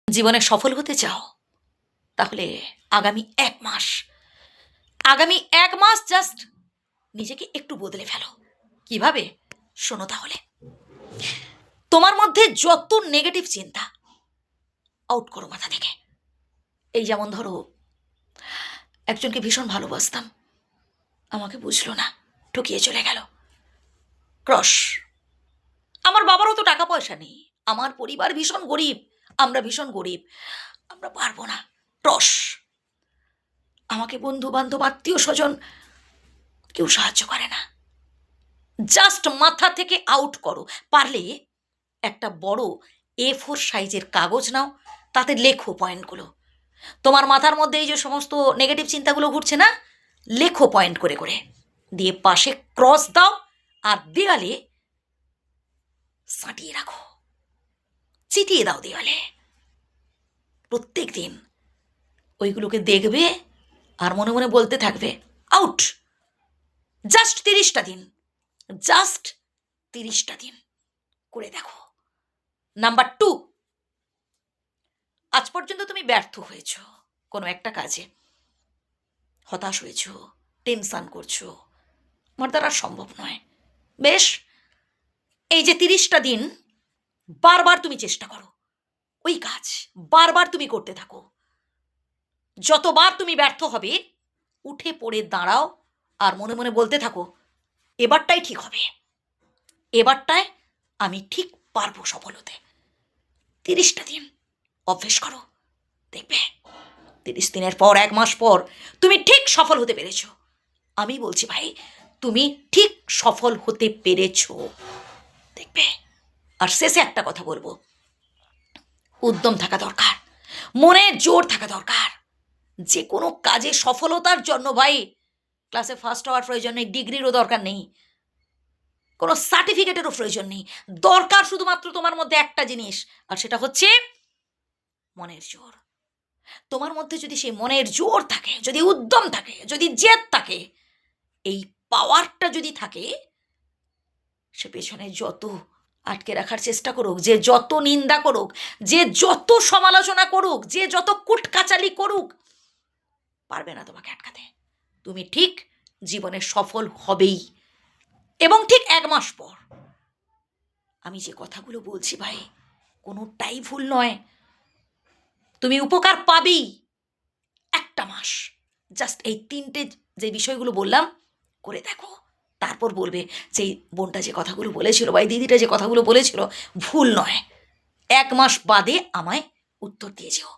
জীবনে সফল হতে চাও তাহলে আগামী 1 মাস জাস্ট নিজেকে একটু বদলে ফেলো। কিভাবে? শোনো তাহলে। তোমার মধ্যে যত নেগেটিভ চিন্তা আউট করো মাথা থেকে। এই যেমন ধরো, একজনকে ভীষণ ভালোবাসতাম, আমাকে বুঝলো না, ঠকিয়ে চলে গেল, ক্রস। আমার বাবারও তো টাকা পয়সা নেই, আমার পরিবার ভীষণ গরিব, আমরা ভীষণ গরিব, আমরা পারবো না, ক্রস। আমাকে বন্ধু বান্ধব আত্মীয় স্বজন কেউ সাহায্য করে না। জাস্ট মাথা থেকে আউট করো। পারলে একটা বড় A4 সাইজের কাগজ নাও, তাতে লেখো পয়েন্টগুলো। তোমার মাথার মধ্যে এই যে সমস্ত নেগেটিভ চিন্তাগুলো ঘুরছে না, লেখো পয়েন্ট করে করে, দিয়ে পাশে ক্রস দাও আর দেওয়ালে সাঁটিয়ে রাখো, চিটিয়ে দাও দেওয়ালে। প্রত্যেক দিন ওইগুলোকে দেখবে আর মনে মনে বলতে থাকবে আউট। জাস্ট 30টা দিন, জাস্ট 30টা দিন করে দেখো। নাম্বার 2, আজ পর্যন্ত তুমি ব্যর্থ হয়েছ কোনো একটা কাজে, হতাশ হয়েছ, টেনশন করছো, আমার দ্বারা সম্ভব নয়। বেশ, এই যে 30টা দিন বারবার তুমি চেষ্টা করো, ওই কাজ বারবার তুমি করতে থাকো। যতবার তুমি ব্যর্থ হবে উঠে পড়ে দাঁড়াও আর মনে মনে বলতে থাকো এবারটাই ঠিক হবে, এবারটায় আমি ঠিক পারবো সফল হতে। 30টা দিন অভ্যেস করো, দেখবে 30 দিনের পর, 1 মাস পর তুমি ঠিক সফল হতে পেরেছো। আমি বলছি ভাই, তুমি ঠিক সফল হতে পেরেছো, দেখবে। আর শেষে একটা কথা বলবো, উদ্যম থাকা দরকার, মনের জোর থাকা দরকার। যে কোনো কাজে সফলতার জন্য ভাই ক্লাসে ফার্স্ট হওয়ার প্রয়োজন নেই, ডিগ্রিরও দরকার নেই, কোনো সার্টিফিকেটেরও প্রয়োজন নেই। দরকার শুধুমাত্র তোমার মধ্যে একটা জিনিস, আর সেটা হচ্ছে মনের জোর। তোমার মধ্যে যদি সেই মনের জোর থাকে, যদি উদ্যম থাকে, যদি জেদ থাকে, এই পাওয়ারটা যদি থাকে, সে পেছনে যত আটকে রাখার চেষ্টা করুক, যে যত নিন্দা করুক, যে যত সমালোচনা করুক, যে যত কুটকাচালি করুক, পারবে না তোমাকে আটকাতে। তুমি ঠিক জীবনে সফল হবেই। এবং ঠিক 1 মাস পর আমি যে কথাগুলো বলছি ভাই, কোনোটাই ভুল নয়, তুমি উপকার পাবেই। 1টা মাস জাস্ট এই 3টে যে বিষয়গুলো বললাম করে দেখো, তারপর বলবে যে বোনটা যে কথাগুলো বলেছিল বা এই দিদিটা যে কথাগুলো বলেছিল ভুল নয়। 1 মাস বাদে আমায় উত্তর দিয়ে যেও।